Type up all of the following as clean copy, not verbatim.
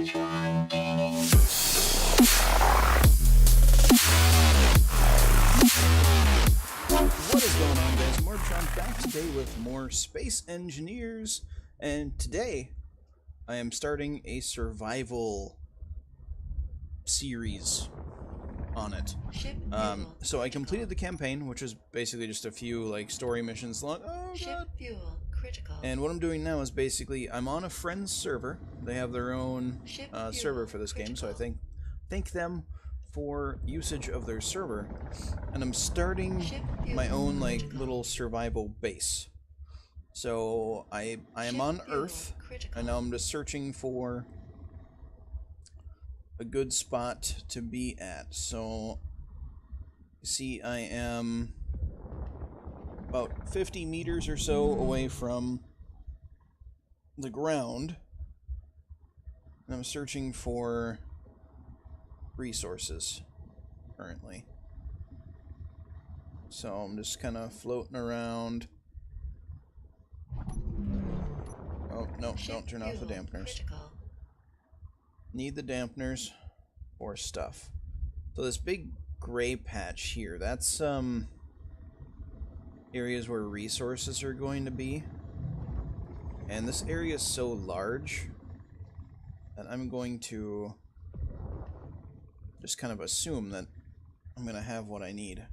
What is going on, guys? MorbTron back today with more Space Engineers, and today I am starting a survival series on it. So I completed the campaign, which is basically just a few like story missions long. Oh god! Fuel critical. And what I'm doing now is basically I'm on a friend's server. They have their own server for this game, so I thank them for usage of their server, and I'm starting my own like little survival base. So I am on Earth, and now I'm just searching for a good spot to be at. So you see, I am about 50 meters or so away from the ground, and I'm searching for resources currently. So I'm just kind of floating around. Oh, no, don't turn off the dampeners. Need the dampeners for stuff. So this big gray patch here, that's areas where resources are going to be. And this area is so large that I'm going to just kind of assume that I'm going to have what I need.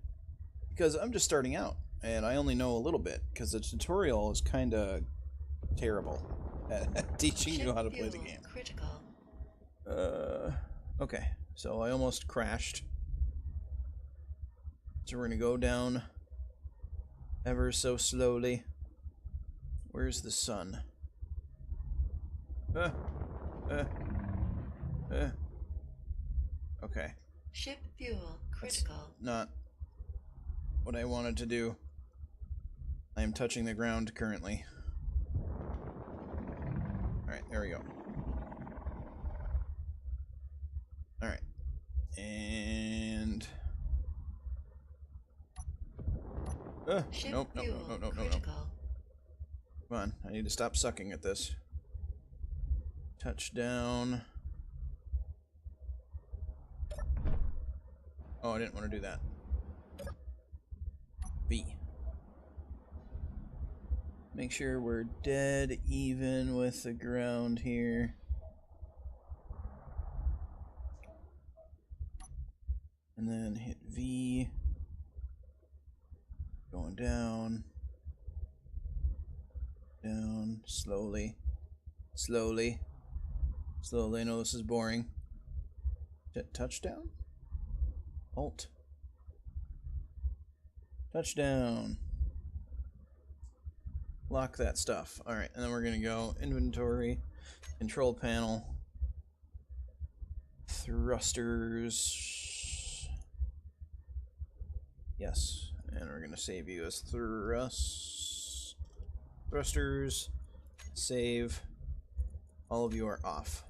Because I'm just starting out, and I only know a little bit, because the tutorial is kind of terrible at teaching you how to play the game. Okay, so I almost crashed. So we're going to go down ever so slowly. Where's the sun? Okay. Ship fuel critical. That's not what I wanted to do. I am touching the ground currently. Alright, there we go. Alright. And... nope. Come on, I need to stop sucking at this. Touchdown. Oh, I didn't want to do that. V. Make sure we're dead even with the ground here. And then hit V. Going down. Down. Slowly. Slowly. Slowly. I know this is boring. Touchdown? Alt. Touchdown. Lock that stuff. Alright, and then we're going to go inventory, control panel, thrusters. Yes, and we're going to save you as thrusters. Save. All of you are off.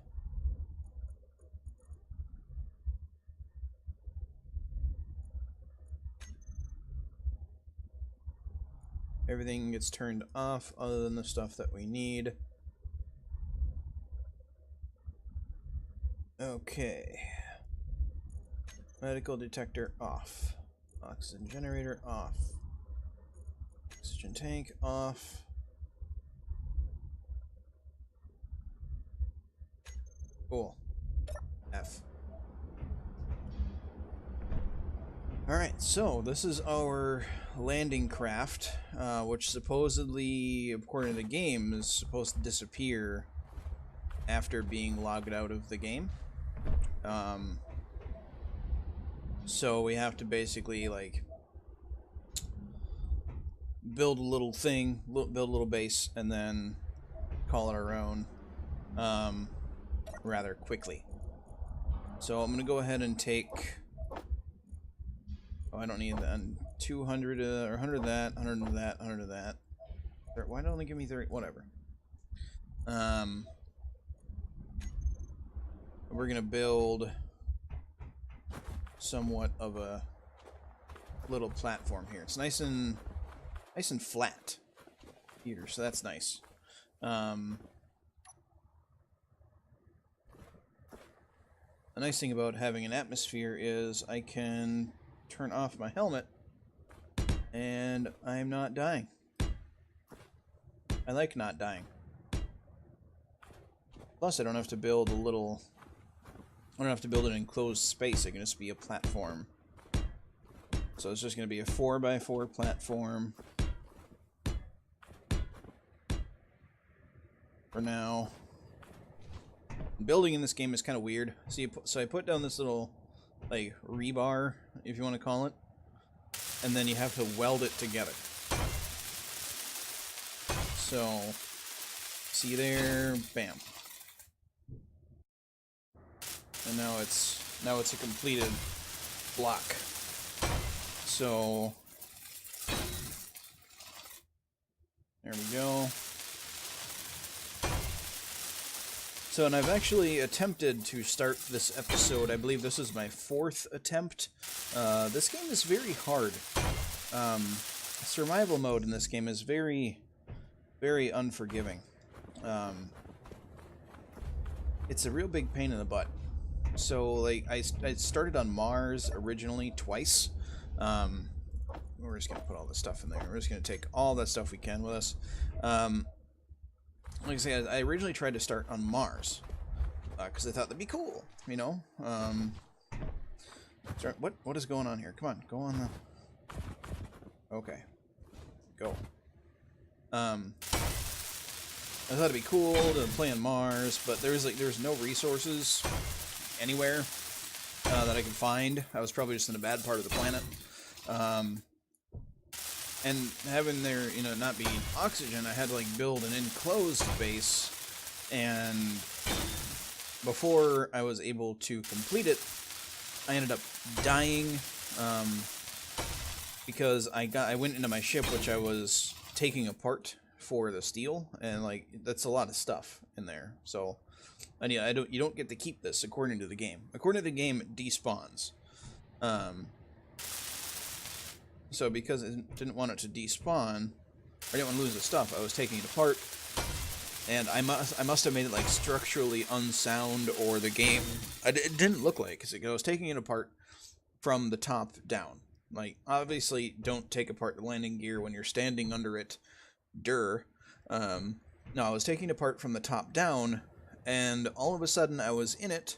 Everything gets turned off other than the stuff that we need. Okay. Medical detector off. Oxygen generator off. Oxygen tank off. Cool. F. Alright, so this is our landing craft, which supposedly, according to the game, is supposed to disappear after being logged out of the game. So we have to basically, like, build a little thing, build a little base, and then call it our own rather quickly. So I'm going to go ahead and take... Oh, I don't need that. 200 or 100 of that, 100 of that, 100 of that. Why don't they give me 30? Whatever. We're gonna build somewhat of a little platform here. It's nice and flat here, so that's nice. the nice thing about having an atmosphere is I can turn off my helmet and I'm not dying. I like not dying. Plus, I don't have to build a little... I don't have to build an enclosed space. It can just be a platform. So it's just going to be a 4x4 platform. For now. Building in this game is kind of weird. So I put down this little, like, rebar, if you want to call it. And then you have to weld it together. So, see there, bam. And now it's a completed block. So there we go. So, and I've actually attempted to start this episode. I believe this is my 4th attempt. This game is very hard. Survival mode in this game is very, very unforgiving. It's a real big pain in the butt. So, like, I started on Mars originally twice. We're just going to put all this stuff in there. We're just going to take all that stuff we can with us. Like I said, I originally tried to start on Mars. Because I thought that'd be cool, you know? Sorry, what is going on here? Come on, go on the... Okay. Go. I thought it'd be cool to play on Mars, but there's no resources anywhere that I could find. I was probably just in a bad part of the planet. And having there, you know, not be oxygen, I had to, like, build an enclosed base, and before I was able to complete it, I ended up dying, because I went into my ship, which I was taking apart for the steel, and, like, that's a lot of stuff in there. So, and yeah, you don't get to keep this according to the game. According to the game, it despawns. So because I didn't want it to despawn, I didn't want to lose the stuff, I was taking it apart, and I must have made it, like, structurally unsound, or the game, it didn't look like, because I was taking it apart from the top down. Like, obviously, don't take apart the landing gear when you're standing under it. No, I was taking it apart from the top down, and all of a sudden I was in it,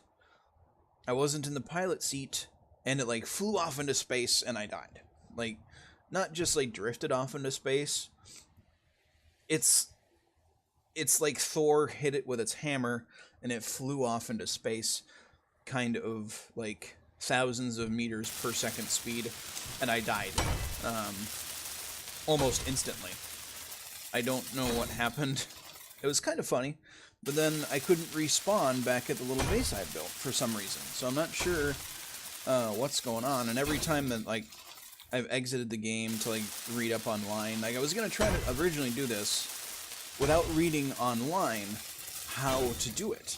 I wasn't in the pilot seat, and it, like, flew off into space, and I died. Like, not just, like, drifted off into space. It's like Thor hit it with its hammer, and it flew off into space, kind of, like, thousands of meters per second speed, and I died. Almost instantly. I don't know what happened. It was kind of funny, but then I couldn't respawn back at the little base I built for some reason. So I'm not sure what's going on, and every time that, like, I've exited the game to, like, read up online. Like, I was going to try to originally do this without reading online how to do it.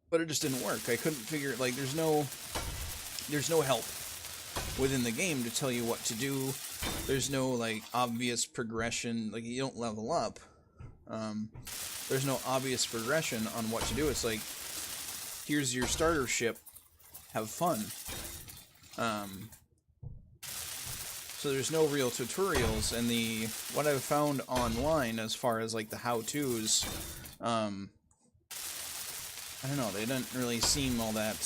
But it just didn't work. I couldn't figure, like, there's no help within the game to tell you what to do. There's no, like, obvious progression. Like, you don't level up. There's no obvious progression on what to do. It's like, here's your starter ship. Have fun. So there's no real tutorials, and what I've found online as far as, like, the how-tos, I don't know, they didn't really seem all that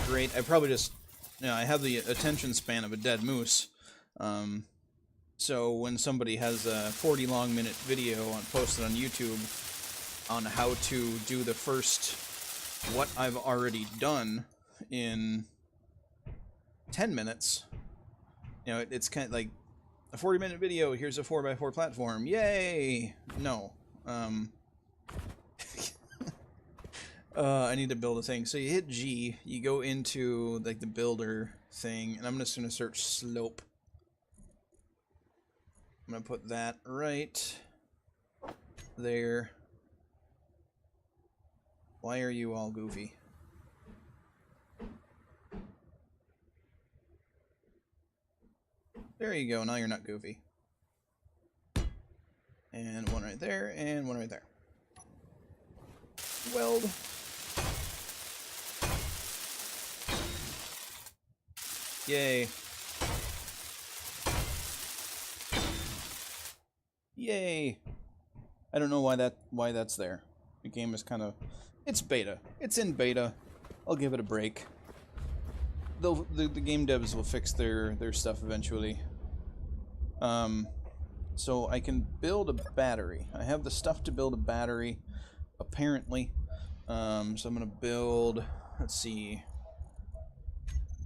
great. I probably just, you know, I have the attention span of a dead moose. So when somebody has a 40-long-minute video posted on YouTube on how to do the first what I've already done in 10 minutes... You know, it's kind of like a 40-minute video, here's a 4x4 platform, yay! No. I need to build a thing. So you hit G, you go into, like, the builder thing, and I'm just going to search slope. I'm going to put that right there. Why are you all goofy? There you go, now you're not goofy. And one right there, and one right there. Weld. Yay. Yay. I don't know why that's there. The game is kind of... It's beta. It's in beta. I'll give it a break. The game devs will fix their stuff eventually. So I can build a battery. I have the stuff to build a battery, apparently. So I'm gonna build... Let's see...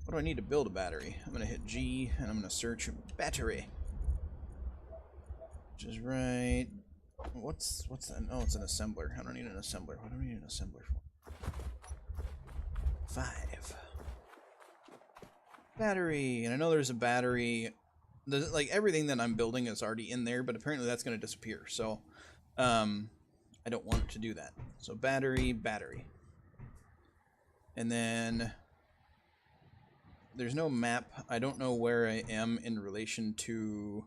What do I need to build a battery? I'm gonna hit G, and I'm gonna search battery. Which is right... What's that? Oh, it's an assembler. I don't need an assembler. What do I need an assembler for? 5. Battery. And I know there's a battery. Like, everything that I'm building is already in there, but apparently that's going to disappear. So, I don't want it to do that. So, battery. And then... There's no map. I don't know where I am in relation to...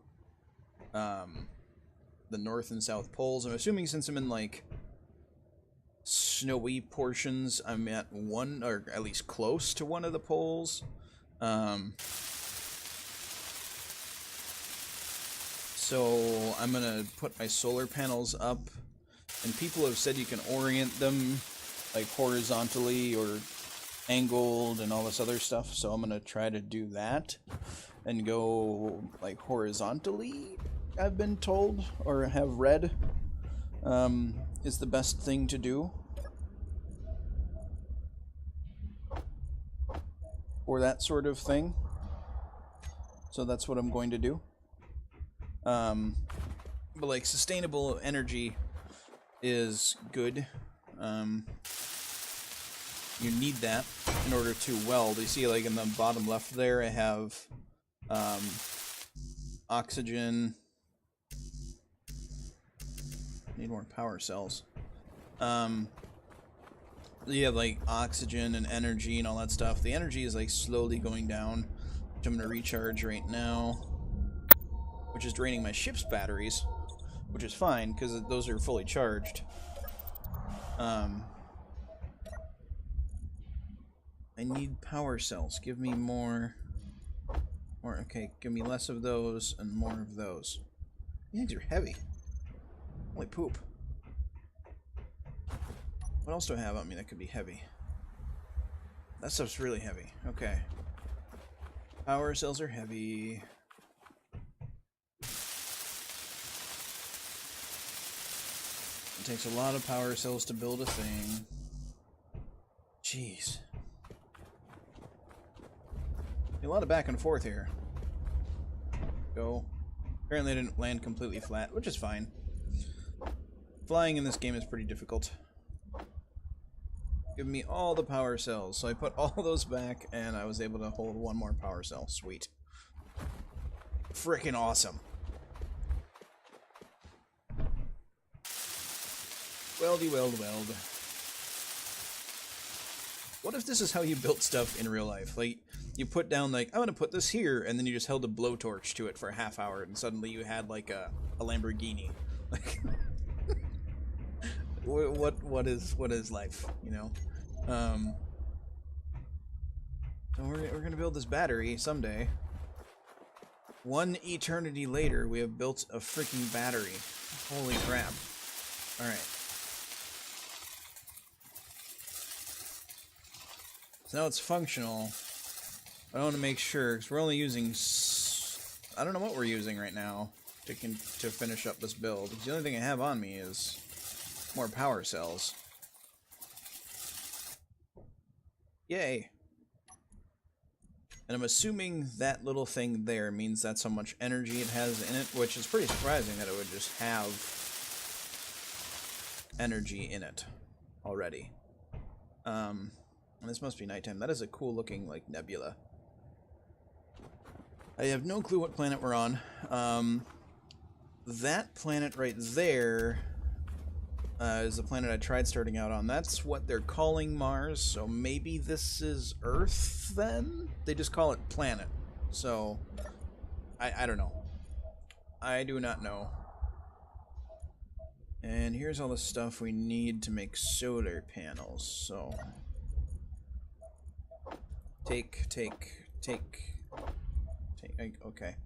the North and South Poles. I'm assuming since I'm in, like, snowy portions, I'm at one, or at least close to one of the poles. So I'm gonna put my solar panels up, and people have said you can orient them, like, horizontally or angled and all this other stuff, so I'm gonna try to do that and go, like, horizontally, I've been told, or have read, is the best thing to do for that sort of thing. So that's what I'm going to do. But, like, sustainable energy is good. You need that in order to weld. You see, like, in the bottom left there, I have oxygen. Need more power cells. You have, like, oxygen and energy and all that stuff. The energy is, like, slowly going down, which I'm going to recharge right now, which is draining my ship's batteries, which is fine because those are fully charged. I need power cells. Give me more. Okay, give me less of those and more of those. These things are heavy. Holy poop. What else do I have on me that could be heavy? That stuff's really heavy. Okay. Power cells are heavy. It takes a lot of power cells to build a thing. Jeez. A lot of back and forth here. Go. Apparently I didn't land completely flat, which is fine. Flying in this game is pretty difficult. Give me all the power cells. So I put all those back, and I was able to hold one more power cell. Sweet. Frickin' awesome. Weldy, weld, weld. What if this is how you built stuff in real life? Like, you put down, like, I'm gonna put this here, and then you just held a blowtorch to it for a half hour, and suddenly you had, like, a Lamborghini. Like, what is life, you know? So we're gonna build this battery someday. One eternity later, we have built a freaking battery. Holy crap. Alright. So now it's functional. I want to make sure, because we're only using... I don't know what we're using right now to finish up this build. The only thing I have on me is more power cells. Yay! And I'm assuming that little thing there means that's how much energy it has in it, which is pretty surprising that it would just have energy in it already. And this must be nighttime. That is a cool looking, like, nebula. I have no clue what planet we're on. That planet right there is the planet I tried starting out on. That's what they're calling Mars, so maybe this is Earth then? They just call it planet. So, I don't know. I do not know. And here's all the stuff we need to make solar panels, so... Take. Okay.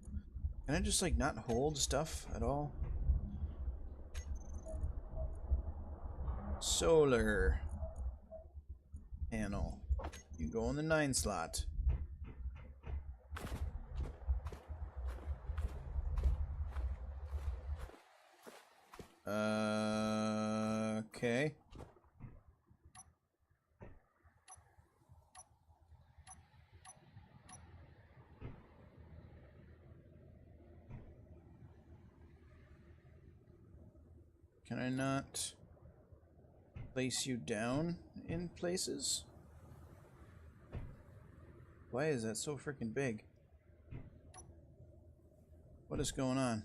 Can I just, like, not hold stuff at all? Solar panel. You go in the 9 slot. Okay. Can I not place you down in places? Why is that so freaking big? What is going on?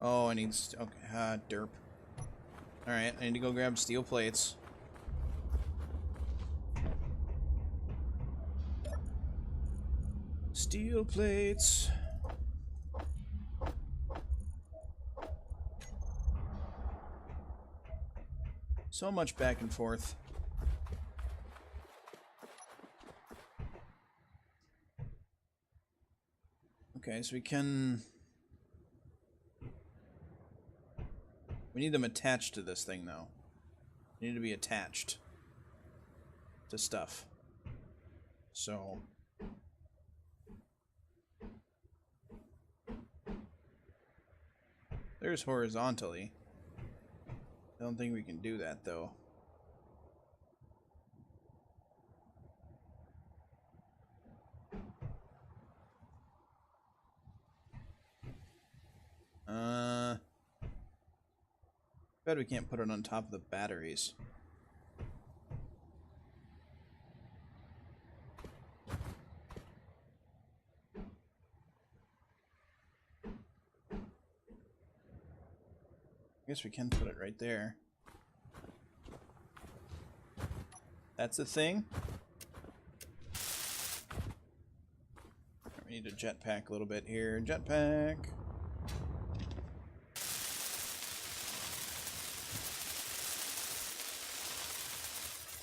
Oh, I need... Okay, derp. Alright, I need to go grab steel plates. Steel plates. So much back and forth. Okay, so we can... We need them attached to this thing, though. They need to be attached to stuff. So... There's horizontally. I don't think we can do that, though. Bet we can't put it on top of the batteries. I guess we can put it right there. That's the thing. We need to jetpack a little bit here. Jetpack.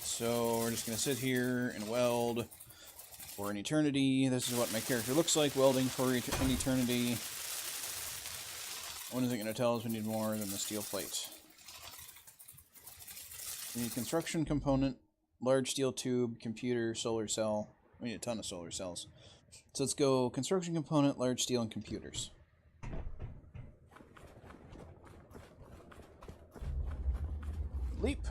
So we're just going to sit here and weld for an eternity. This is what my character looks like, welding for an eternity. When is it going to tell us we need more than the steel plate? We need construction component, large steel tube, computer, solar cell. We need a ton of solar cells. So let's go construction component, large steel, and computers. Leap!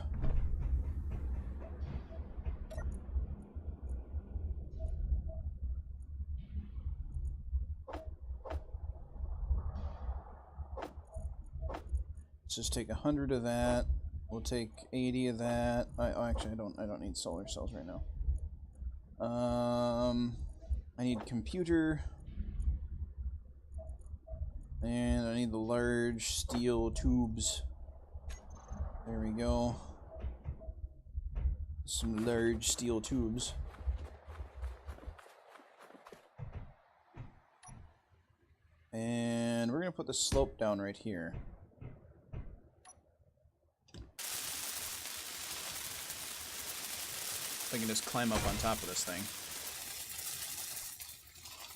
Let's just take 100 of that. We'll take 80 of that. Actually, I don't need solar cells right now. I need computer. And I need the large steel tubes. There we go. Some large steel tubes. And we're going to put the slope down right here. I can just climb up on top of this thing.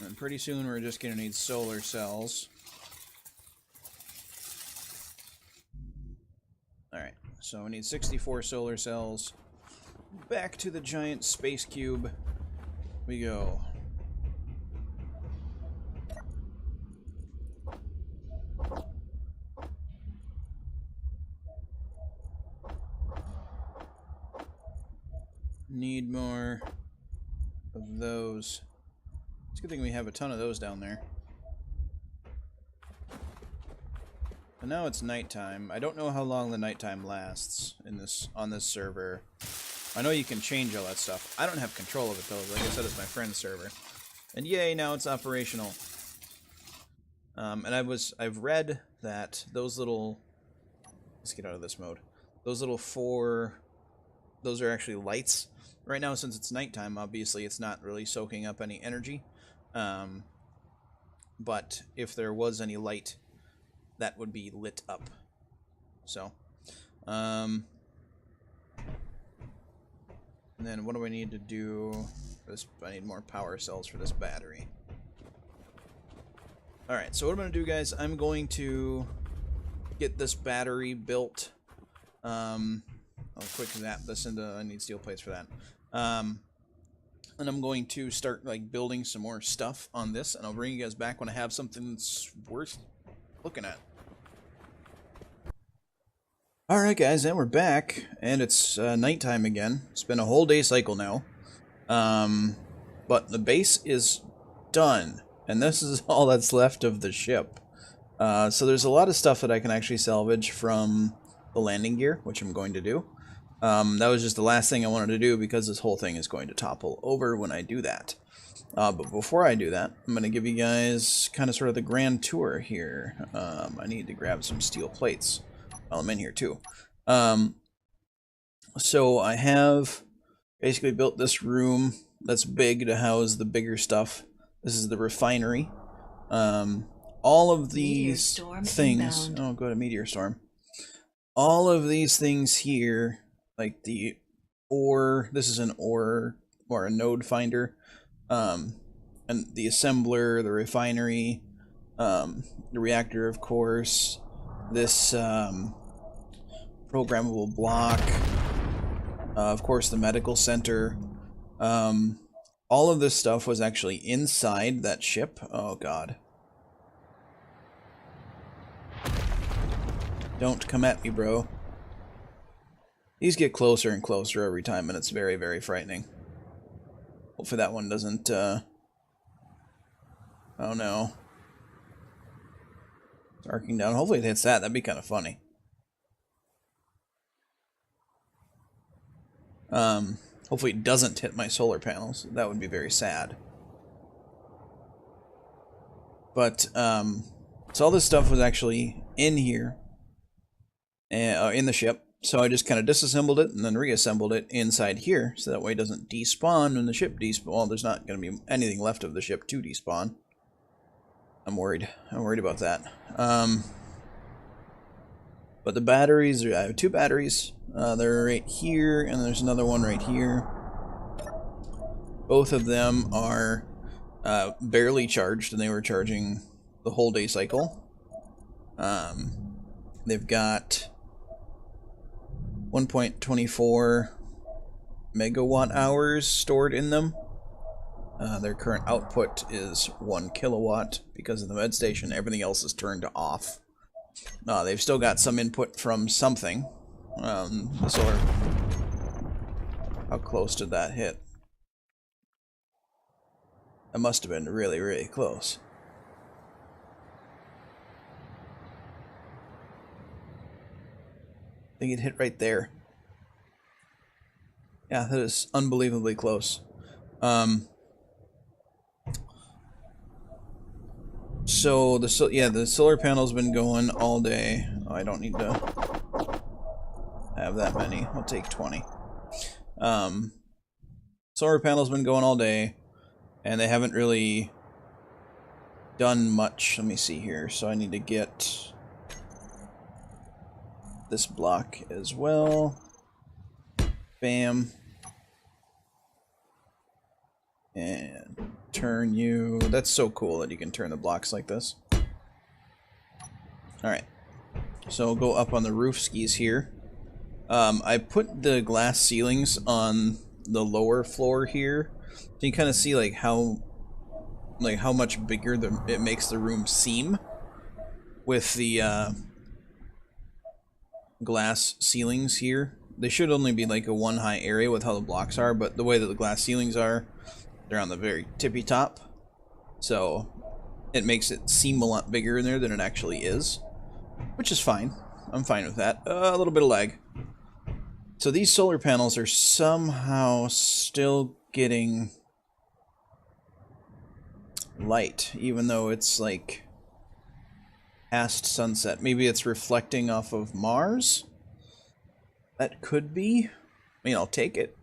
And pretty soon we're just going to need solar cells. Alright, so we need 64 solar cells. Back to the giant space cube we go. Need more of those. It's a good thing we have a ton of those down there. And now it's nighttime. I don't know how long the nighttime lasts on this server. I know you can change all that stuff. I don't have control of it though. Like I said, it's my friend's server. And yay, now it's operational. And I've read that those little... Let's get out of this mode. Those little those are actually lights. Right now, since it's nighttime, obviously it's not really soaking up any energy. But if there was any light, that would be lit up. So, and then what do I need to do? I need more power cells for this battery. Alright, so what I'm going to do, guys, I'm going to get this battery built. I'll quick zap this into... I need steel plates for that. And I'm going to start like building some more stuff on this, and I'll bring you guys back when I have something that's worth looking at. Alright guys, and we're back, and it's nighttime again. It's been a whole day cycle now. But the base is done, and this is all that's left of the ship. So there's a lot of stuff that I can actually salvage from the landing gear, which I'm going to do. That was just the last thing I wanted to do because this whole thing is going to topple over when I do that. But before I do that, I'm going to give you guys kind of sort of the grand tour here. I need to grab some steel plates while I'm in here too. So I have basically built this room that's big to house the bigger stuff. This is the refinery. All of these things... Inbound. Oh, go to Meteor Storm. All of these things here, like the ore, this is an ore or a node finder, and the assembler, the refinery, the reactor, of course, this programmable block, of course the medical center. All of this stuff was actually inside that ship. Oh god. Don't come at me, bro. These get closer and closer every time, and it's very, very frightening. Hopefully that one doesn't, oh no. It's arcing down. Hopefully it hits that. That'd be kind of funny. Hopefully it doesn't hit my solar panels. That would be very sad. But, so all this stuff was actually in here. In the ship, so I just kind of disassembled it and then reassembled it inside here, so that way it doesn't despawn when the ship despawns. Well, there's not going to be anything left of the ship to despawn. I'm worried about that. But the batteries, I have two batteries. They're right here, and there's another one right here. Both of them are barely charged, and they were charging the whole day cycle. They've got 1.24 megawatt hours stored in them. Their current output is 1 kilowatt because of the med station. Everything else is turned off. They've still got some input from something. The solar... How close did that hit? That must have been really, really close. I think it hit right there. Yeah, that is unbelievably close. So the solar panel's been going all day. Oh, I don't need to have that many. I'll take 20. Solar panel's been going all day, and they haven't really done much. Let me see here. So I need to get this block as well. Bam. And turn you. That's so cool that you can turn the blocks like this. Alright. So we'll go up on the roof skis here. I put the glass ceilings on the lower floor here. So you kind of see like how much bigger it makes the room seem with the glass ceilings here. They should only be like a one high area with how the blocks are, but the way that the glass ceilings are, they're on the very tippy top, so it makes it seem a lot bigger in there than it actually is, which is fine. I'm fine with that. A little bit of lag. So these solar panels are somehow still getting light, even though it's like past sunset. Maybe it's reflecting off of Mars? That could be. I mean, I'll take it.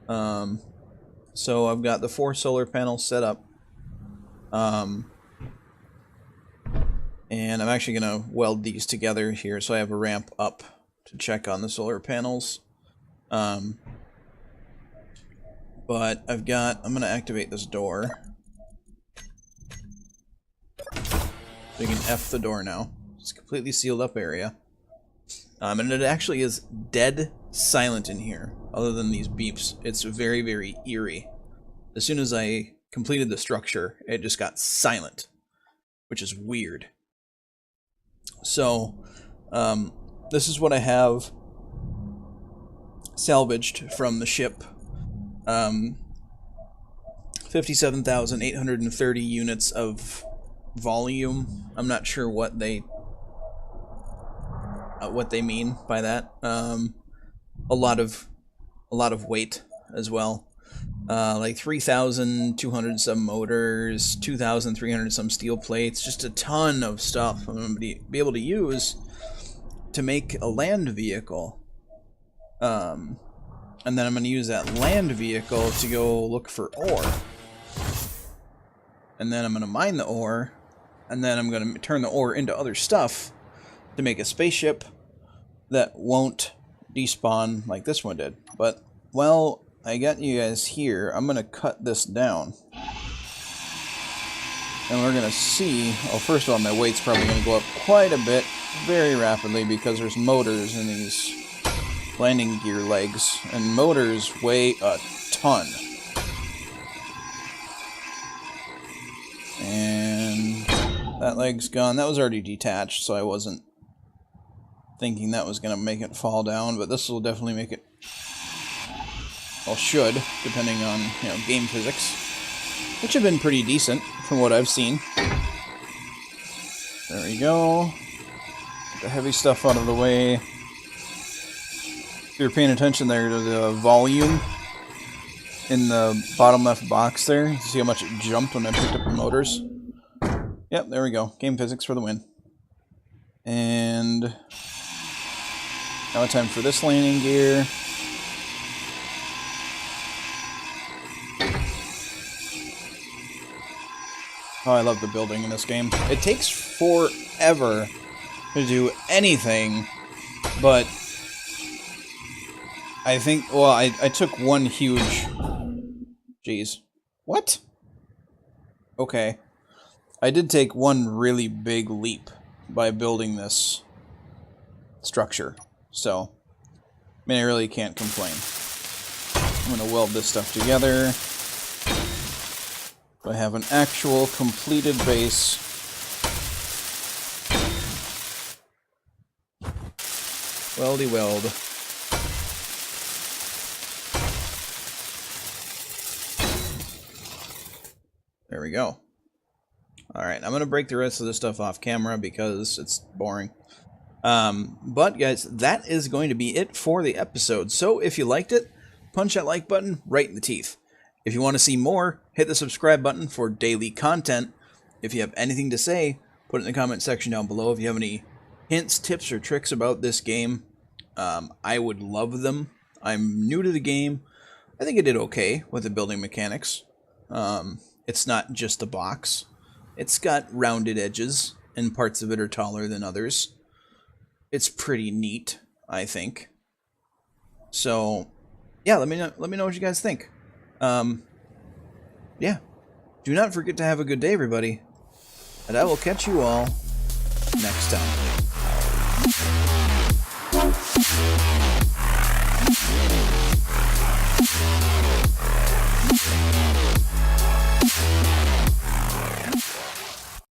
So I've got the 4 solar panels set up. And I'm actually going to weld these together here, so I have a ramp up to check on the solar panels. But I'm going to activate this door. So you can F the door now. It's a completely sealed up area. And it actually is dead silent in here, other than these beeps. It's very, very eerie. As soon as I completed the structure, it just got silent, which is weird. So, this is what I have salvaged from the ship. 57,830 units of volume. I'm not sure what they mean by that. A lot of weight as well. Like 3,200 some motors, 2,300 some steel plates, just a ton of stuff I'm going to be able to use to make a land vehicle. And then I'm going to use that land vehicle to go look for ore. And then I'm going to mine the ore, and then I'm going to turn the ore into other stuff to make a spaceship that won't despawn like this one did. But, well, I got you guys here. I'm going to cut this down. And we're going to see... Oh, first of all, my weight's probably going to go up quite a bit, very rapidly, because there's motors in these landing gear legs. And motors weigh a ton. And that leg's gone. That was already detached, so I wasn't thinking that was going to make it fall down, but this will definitely make it... Well, should, depending on, you know, game physics. Which have been pretty decent, from what I've seen. There we go. Get the heavy stuff out of the way. If you're paying attention there to the volume in the bottom left box there, see how much it jumped when I picked up the motors? Yep, there we go. Game physics for the win. And now it's time for this landing gear. Oh, I love the building in this game. It takes forever to do anything, but I think, well, I took one huge... Jeez. What? Okay. I did take one really big leap by building this structure, so, I mean, I really can't complain. I'm going to weld this stuff together. I have an actual completed base. Weldy weld. There we go. Alright, I'm going to break the rest of this stuff off camera because it's boring. But guys, that is going to be it for the episode. So if you liked it, punch that like button right in the teeth. If you want to see more, hit the subscribe button for daily content. If you have anything to say, put it in the comment section down below. If you have any hints, tips, or tricks about this game, I would love them. I'm new to the game. I think I did okay with the building mechanics. It's not just a box. It's got rounded edges, and parts of it are taller than others. It's pretty neat, I think. So, yeah, let me know what you guys think. Yeah. Do not forget to have a good day, everybody. And I will catch you all next time.